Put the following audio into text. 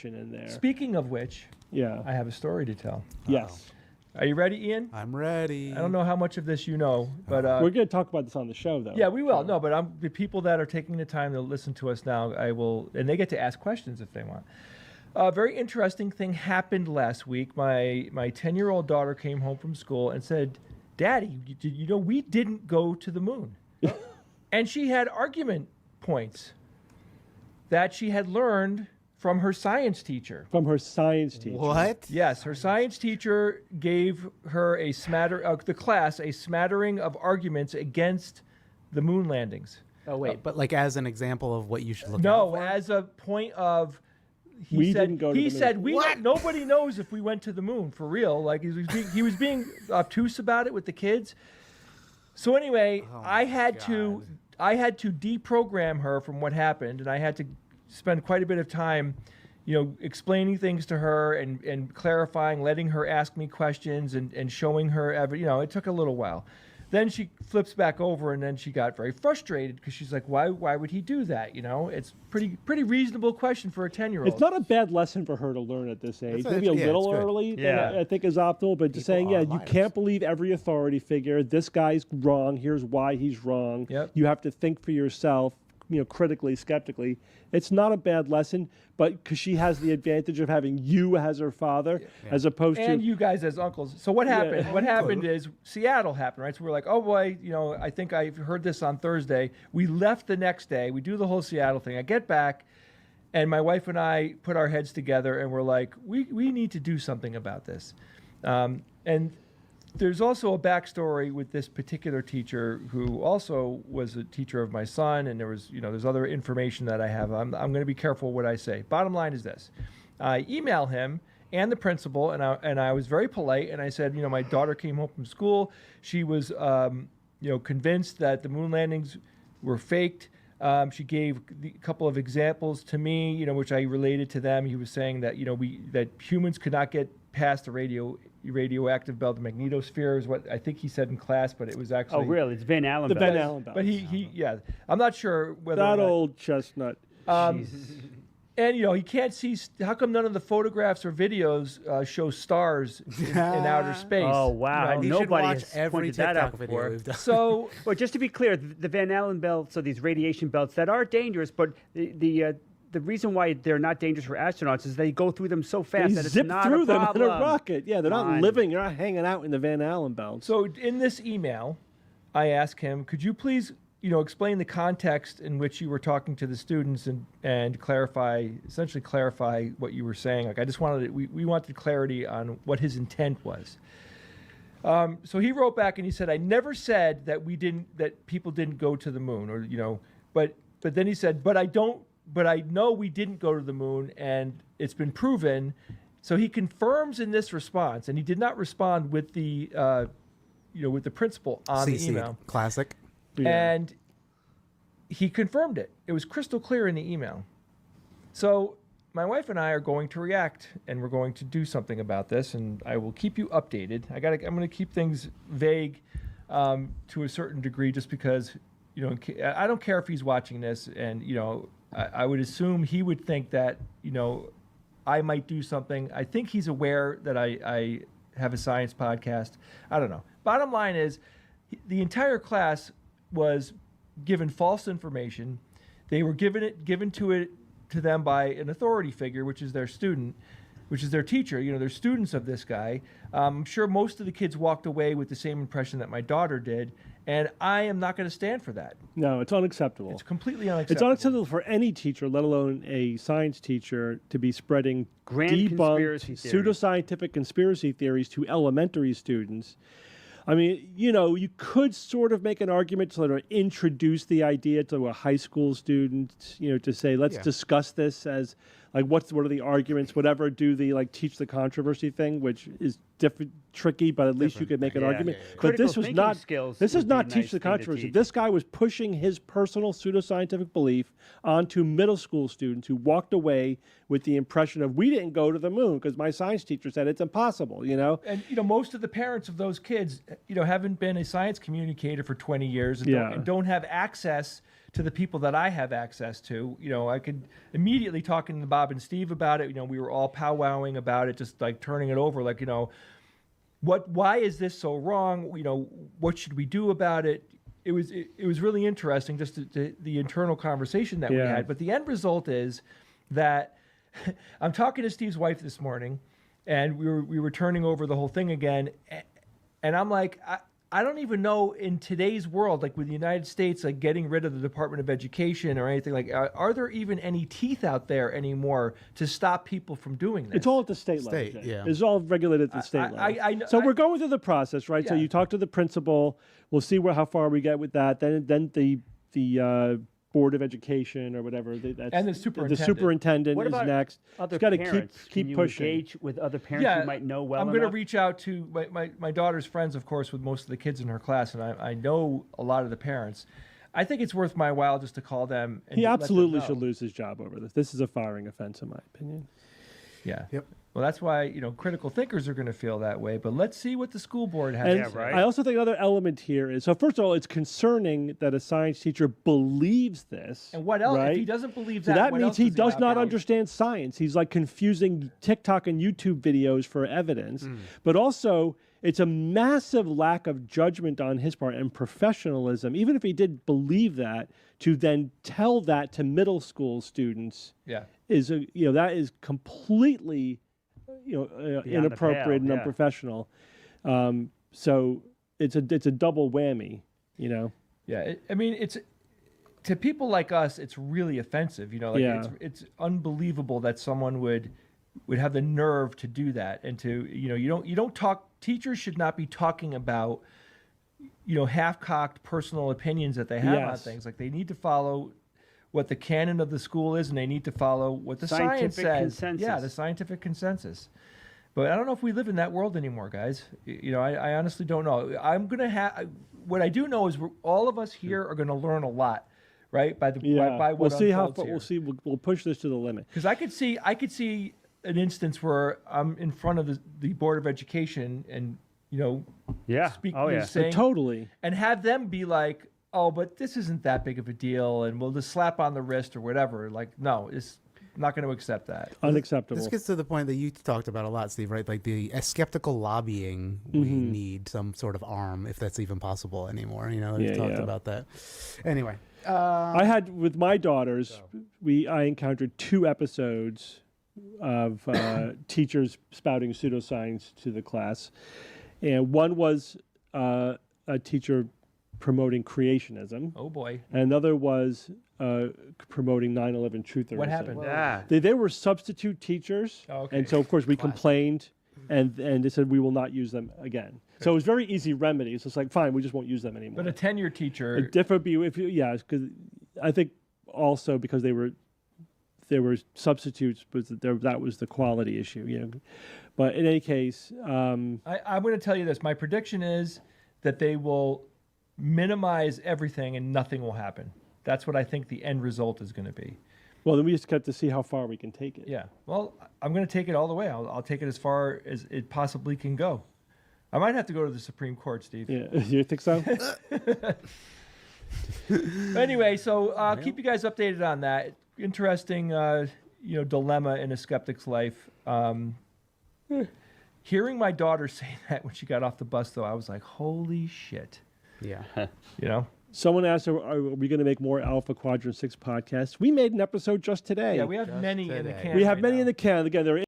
in there. Speaking of which, Yeah. I have a story to tell. Yes. Are you ready, Ian? I'm ready. I don't know how much of this you know, but We're going to talk about this on the show, though. yeah, we will. No, but the people that are taking the time to listen to us now, I will, and they get to ask questions if they want. A very interesting thing happened last week. My 10-year-old daughter came home from school and said, "Daddy, you know we didn't go to the moon," and she had argument points that she had learned from her science teacher. From her science teacher. What? Yes, her science teacher gave her the class a smattering of arguments against the moon landings. Oh wait, but like as an example of what you should look out No, for? as a point of We didn't go to the moon. He said What? nobody knows if we went to the moon for real. Like he was being obtuse about it with the kids. So anyway, I had to deprogram her from what happened, and I had to spend quite a bit of time, explaining things to her and clarifying, letting her ask me questions and showing her it took a little while. Then she flips back over, and then she got very frustrated because she's like, why would he do that? It's pretty reasonable question for a 10-year-old. It's not a bad lesson for her to learn at this age. Maybe a little it's good. early, Yeah. I think is optimal. But just saying, are you liars. can't believe every authority figure. This guy's wrong. Here's why he's wrong. Yep. You have to think for yourself, critically, skeptically. It's not a bad lesson, but because she has the advantage of having you as her father, as opposed and to you guys as uncles. So what happened? Yeah. What happened is Seattle happened, right? So we're like, oh boy, I think I heard this on Thursday. We left the next day. We do the whole Seattle thing. I get back, and my wife and I put our heads together, and we're like, we need to do something about this. And there's also a backstory with this particular teacher who also was a teacher of my son, and there's other information that I have. I'm going to be careful what I say. Bottom line is this: I email him and the principal, and I was very polite, and I said, my daughter came home from school. She was, convinced that the moon landings were faked. She gave a couple of examples to me, which I related to them. He was saying that that humans could not get past the radioactive belt, the magnetosphere is what I think he said in class, but it was actually. Oh, really? It's Van Allen the belt. Van Allen belt. But I'm not sure whether that or not, old chestnut. and he can't see. How come none of the photographs or videos show stars in outer space? Oh, wow. You should Nobody watch has every pointed that TikTok out video before. we've done. So Well, just to be clear, the Van Allen belts are these radiation belts that are dangerous, but the reason why they're not dangerous for astronauts is they go through them so fast They that it's zip not through a them in problem. a rocket. Yeah, they're not Fine. living. They're not hanging out in the Van Allen belt. So in this email, I ask him, could you please, explain the context in which you were talking to the students and essentially clarify what you were saying. Like I just we wanted clarity on what his intent was. So he wrote back and he said, I never said that that people didn't go to the moon but then he said, but I know we didn't go to the moon and it's been proven. So he confirms in this response, and he did not respond with the with the principal on the CC, email. classic. Yeah. And he confirmed it. It was crystal clear in the email. So my wife and I are going to react, and we're going to do something about this, and I will keep you updated. I'm going to keep things vague to a certain degree, just because I don't care if he's watching this, and I would assume he would think that I might do something. I think he's aware that I have a science podcast. I don't know. Bottom line is, the entire class was given false information. They were given to them by an authority figure, which is their student, which is their teacher. They're students of this guy. I'm sure most of the kids walked away with the same impression that my daughter did, and I am not going to stand for that. No, it's unacceptable. It's completely unacceptable. It's unacceptable for any teacher, let alone a science teacher, to be spreading Grand debunked conspiracy theories. pseudoscientific conspiracy theories to elementary students. I mean, you could sort of make an argument to sort of introduce the idea to a high school student, to say, let's discuss this as, like, what are the arguments, whatever, do the, teach the controversy thing, which is tricky, but at least you could make an argument. But Critical this was thinking not, skills this is would be not a teach nice the thing to controversy. teach. This guy was pushing his personal pseudoscientific belief onto middle school students who walked away with the impression of, we didn't go to the moon because my science teacher said it's impossible, And most of the parents of those kids, haven't been a science communicator for 20 years and don't have access to the people that I have access to. You know, I could immediately talking to Bob and Steve about it. You know, we were all powwowing about it, just like turning it over, like, you know, why is this so wrong? You know, what should we do about it? It was really interesting, just the internal conversation that we had. But the end result is that I'm talking to Steve's wife this morning, and we were turning over the whole thing again, and I'm like, I don't even know in today's world, like with the United States, like getting rid of the Department of Education or anything, like are there even any teeth out there anymore to stop people from doing this? It's all at the state level. State, yeah. It's all regulated at the state level. So we're going through the process, right? So Yeah. you talk to the principal. We'll see how far we get with that. Then the Board of Education or whatever. And the superintendent. The superintendent What is about next. other It's got to parents? Can keep you pushing. engage with other parents you might know well I'm going to enough? reach out to my daughter's friends, of course, with most of the kids in her class, and I know a lot of the parents. I think it's worth my while just to call them. And He let them absolutely know. should lose his job over this. This is a firing offense, in my opinion. Yeah. Yep. Well, that's why, you know, critical thinkers are going to feel that way. But let's see what the school board has And to say. right. I also think another element here is, so first of all, it's concerning that a science teacher believes this. And what else? Right? If he doesn't believe So that, that what means else he does not believe? understand science. He's like confusing TikTok and YouTube videos for evidence. But also, it's a massive lack of judgment on his part and professionalism, even if he did believe that, to then tell that to middle school students Yeah. that is completely inappropriate and yeah. unprofessional. So it's a double whammy, you know. Yeah. I mean, it's to people like us, it's really offensive. You know, like Yeah. it's unbelievable that someone would have the nerve to do that, and to you don't talk. Teachers should not be talking about half-cocked personal opinions that they have on Yes. things. Like, they need to follow what the canon of the school is, and they need to follow what the science Scientific says. consensus. Yeah, the scientific consensus. But I don't know if we live in that world anymore, guys. I honestly don't know. What I do know is all of us here are going to learn a lot, right? By what We'll see how unfolds far, here. we'll see. We'll push this to the limit. Because I could see an instance where I'm in front of the Board of Education and Yeah. speak, Oh, yeah. saying, Totally. and have them be like, "Oh, but this isn't that big of a deal," and we'll just slap on the wrist or whatever. Like, no, it's not going to accept that. Unacceptable. This gets to the point that you talked about a lot, Steve, right? Like the skeptical lobbying, we need some sort of arm, if that's even possible anymore. We've talked about that. Anyway. I had, with my daughters, I encountered 2 episodes of teachers spouting pseudoscience to the class. And one was a teacher promoting creationism. Oh boy, And another was promoting 9/11 trutherism. what happened? Yeah. They were substitute teachers. Oh, okay. And so, of course, we complained, and they said we will not use them again. So it was very easy remedy. It's just like, fine, we just won't use them anymore. But a tenured teacher, A different because I think also because they were substitutes, but that was the quality issue. But in any case, I'm going to tell you this. My prediction is that they will minimize everything and nothing will happen. That's what I think the end result is going to be. well, then we just got to see how far we can take it. Yeah. Well, I'm going to take it all the way. I'll take it as far as it possibly can go. I might have to go to the Supreme Court, Steve. Yeah, you think so? Anyway, so I'll keep you guys updated on that. Interesting, dilemma in a skeptic's life. Hearing my daughter say that when she got off the bus, though, I was like, holy shit. Yeah. Someone asked, are we going to make more Alpha Quadrant 6 podcasts? We made an episode just today. Yeah, we have Just many in the today. can. We have right many now. in the can. Again, they're